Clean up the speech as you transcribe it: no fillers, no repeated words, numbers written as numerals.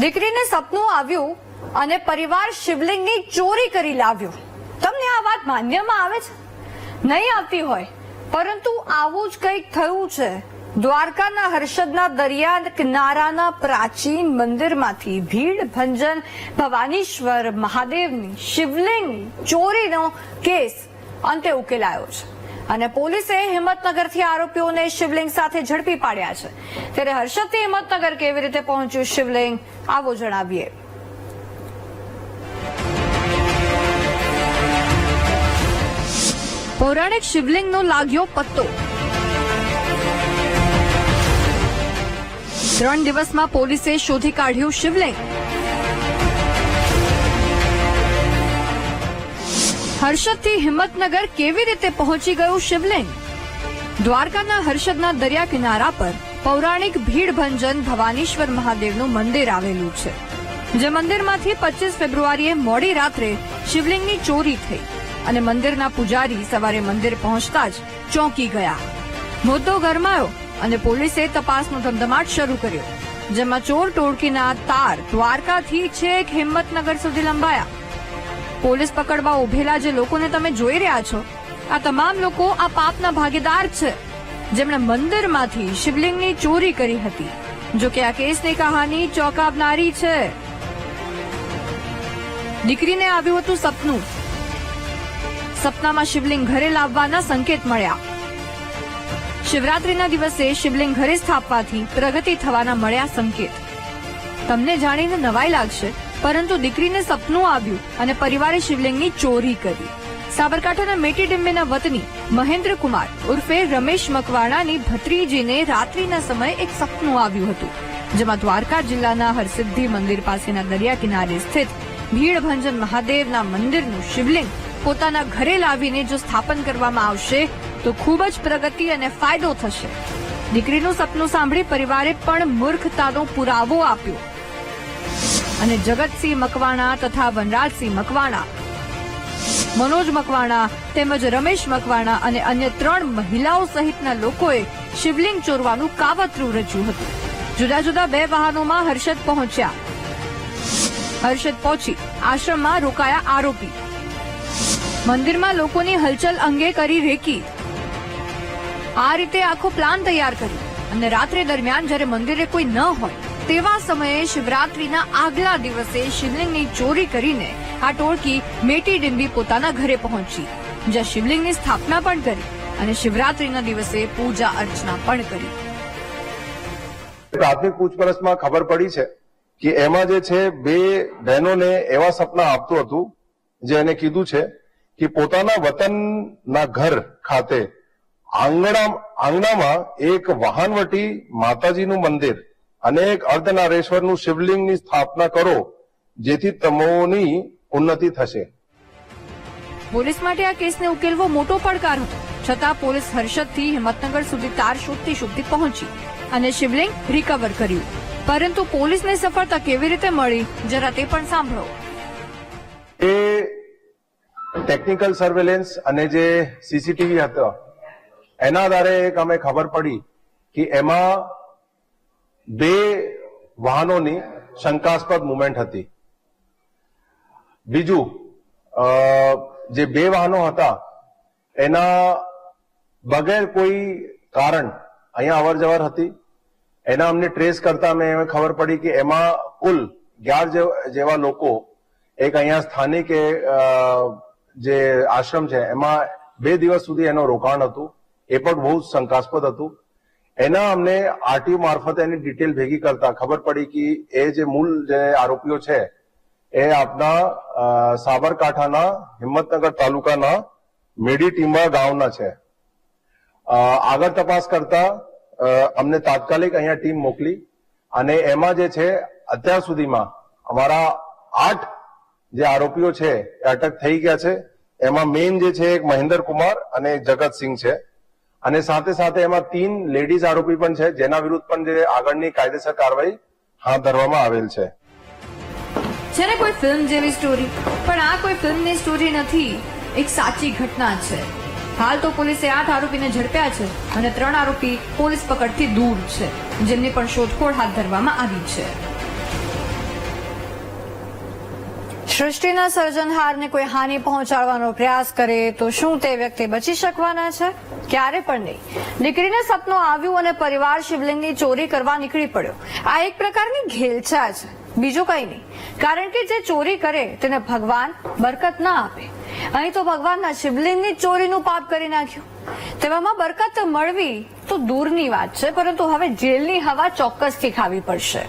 દીકરીને સપનું આવ્યું અને પરિવાર શિવલિંગની ચોરી કરી લાવ્યો. તમને આ વાત માન્યમાં આવે છે? નહીં આવતી હોય, પરંતુ આવું જ કંઈક થયું છે. દ્વારકાના હર્ષદના દરિયા કિનારાના પ્રાચીન મંદિરમાંથી ભીડ ભંજન ભવાનીશ્વર મહાદેવની શિવલિંગ ચોરીનો કેસ અંતે ઉકેલાયો છે અને પોલીસે હિંમતનગરથી આરોપીઓને શિવલિંગ સાથે ઝડપી પાડ્યા છે. ત્યારે હર્ષદથી હિંમતનગર કેવી રીતે પહોંચ્યું શિવલિંગ, આવો જણાવીએ. પૌરાણિક શિવલિંગનો લાગ્યો પત્તો. 3 દિવસમાં પોલીસે શોધી કાઢ્યું શિવલિંગ. હર્ષદથી હિંમતનગર કેવી રીતે પહોંચી ગયું શિવલિંગ? દ્વારકાના હર્ષદના દરિયા કિનારા પર પૌરાણિક ભીડભંજન ભવાનીશ્વર મહાદેવનું મંદિર આવેલું છે, જે મંદિરમાંથી 25 ફેબ્રુઆરીએ મોડી રાત્રે શિવલિંગની ચોરી થઈ અને મંદિરના પૂજારી સવારે મંદિર પહોંચતા જ ચોંકી ગયા. મુદ્દો ગરમાયો અને પોલીસે તપાસનો ધમધમાટ શરૂ કર્યો, જેમાં ચોર ટોળકીના તાર દ્વારકાથી છેક હિંમતનગર સુધી લંબાયા. પોલીસ પકડવા ઉભેલા જે લોકોને તમે જોઈ રહ્યા છો, આ તમામ લોકો આ પાપના ભાગીદાર છે, જેમણે મંદિરમાંથી શિવલિંગની ચોરી કરી હતી. જો કે આ કેસની કહાની ચોંકાવનારી છે. દીકરીને આવ્યું હતું સપનું. સપનામાં શિવલિંગ ઘરે લાવવાના સંકેત મળ્યા. શિવરાત્રીના દિવસે શિવલિંગ ઘરે સ્થાપવાથી પ્રગતિ થવાના મળ્યા સંકેત. તમને જાણીને નવાઈ લાગશે, પરંતુ દીકરીને સપનું આવ્યું અને પરિવારે શિવલિંગની ચોરી કરી. સાબરકાંઠાના મેટી ડિંબેના વતની મહેન્દ્ર કુમાર ઉર્ફે રમેશ મકવાણાની ભત્રીજીને રાત્રિના સમયે એક સપનું આવ્યું હતું, જેમાં દ્વારકા જિલ્લાના હરસિદ્ધિ મંદિર પાસેના દરિયા કિનારે સ્થિત ભીડભંજન મહાદેવના મંદિરનું શિવલિંગ પોતાના ઘરે લાવીને જો સ્થાપન કરવામાં આવશે તો ખૂબ જ પ્રગતિ અને ફાયદો થશે. દીકરીનું સપનું સાંભળી પરિવારે પણ મૂર્ખતાનો પુરાવો આપ્યો અને જગતસિંહ મકવાણા તથા વનરાજસિંહ મકવાણા, મનોજ મકવાણા તેમજ રમેશ મકવાણા અને અન્ય 3 મહિલાઓ સહિતના લોકોએ શિવલિંગ ચોરવાનું કાવતરું રચ્યું હતું. જુદા જુદા 2 વાહનોમાં હર્ષદ પહોંચ્યા. હર્ષદ પહોંચી આશ્રમમાં રોકાયા આરોપી. મંદિરમાં લોકોની હલચલ અંગે કરી રેકી. આ રીતે આખો પ્લાન તૈયાર કર્યો અને રાત્રે દરમિયાન જ્યારે મંદિરે કોઈ ન હોય તેવા સમયે શિવરાત્રીના આગલા દિવસે શિવલિંગની ચોરી કરીને આ ટોળકી મેટી ડિંબી પોતાના ઘરે પહોંચી, જ્યાં શિવલિંગની સ્થાપના પણ કરી અને શિવરાત્રીના દિવસે પૂજા અર્ચના પણ કરી. પ્રાથમિક પૂછપરછમાં ખબર પડી છે કે એમાં જે છે 2 બહેનોને એવા સપના આપતું હતું, જે એને કીધું છે કે પોતાના વતનના ઘર ખાતે આંગણામાં એક વાહનવટી માતાજીનું મંદિર અને એક અર્ધનારેશ્વરનું શિવલિંગની સ્થાપના કરો, જેથી તમોની ઉન્નતિ થશે. પોલીસ માટે આ કેસને ઉકેલવો મોટો પડકાર હતો, છતાં પોલીસ હર્ષદથી હિંમતનગર સુધી તાર શોધતી પહોંચી અને શિવલિંગ રિકવર કર્યું. પરંતુ પોલીસને સફળતા કેવી રીતે મળી, જરા તે પણ સાંભળો. એ ટેકનિકલ સર્વેલન્સ અને જે સીસીટીવી હતો એના આધારે એક અમે ખબર પડી કે એમાં 2 વાહનોની શંકાસ્પદ મુવમેન્ટ હતી. બીજું, જે 2 વાહનો હતા એના બગેર કોઈ કારણ અહીંયા અવર જવર હતી. એના અમને ટ્રેસ કરતા અમને ખબર પડી કે એમાં કુલ 11 જેવા લોકો, એક અહીંયા સ્થાનિક જે આશ્રમ છે એમાં 2 દિવસ સુધી એનું રોકાણ હતું. એ પણ બહુ શંકાસ્પદ હતું. એના અમને આરટીઓ મારફતે એની ડિટેલ ભેગી કરતા ખબર પડી કે એ જે મૂળ જે આરોપીઓ છે એ આપણા સાબરકાંઠાના હિંમતનગર તાલુકાના મેડી ટીંબા ગામના છે. આગળ તપાસ કરતા અમને તાત્કાલિક અહીંયા ટીમ મોકલી અને એમાં જે છે અત્યાર સુધીમાં અમારા 8 જે આરોપીઓ છે એ અટક થઈ ગયા છે. એમાં મેઇન જે છે એક મહેન્દ્ર કુમાર અને જગતસિંહ છે અને સાથે સાથે એમાં 3 લેડીઝ આરોપી પણ છે, જેના વિરુદ્ધ પણ જે આગળની કાયદેસર કાર્યવાહી હાથ ધરવામાં આવેલ છે. છે ને કોઈ ફિલ્મ જેવી સ્ટોરી, પણ આ કોઈ ફિલ્મની સ્ટોરી નથી, એક સાચી ઘટના છે. હાલ તો પોલીસે 8 આરોપીને ઝડપ્યા છે અને 3 આરોપી પોલીસ પકડથી દૂર છે, જેમની પણ શોધખોળ હાથ ધરવામાં આવી છે. સૃષ્ટિના સર્જનહારને કોઈ હાનિ પહોંચાડવાનો પ્રયાસ કરે તો શું તે વ્યક્તિ બચી શકવાના છે? ક્યારે પણ નહીં. દીકરીને સપનું આવ્યું અને પરિવાર શિવલિંગની ચોરી કરવા નીકળી પડ્યો. આ એક પ્રકારની ઘેલછા છે, બીજું કંઈ નહીં. કારણ કે જે ચોરી કરે તેને ભગવાન બરકત ના આપે. અહીં તો ભગવાનના શિવલિંગની ચોરીનું પાપ કરી નાખ્યું. તેવામાં બરકત મળવી તો દૂરની વાત છે, પરંતુ હવે જેલની હવા ચોક્કસથી ખાવી પડશે.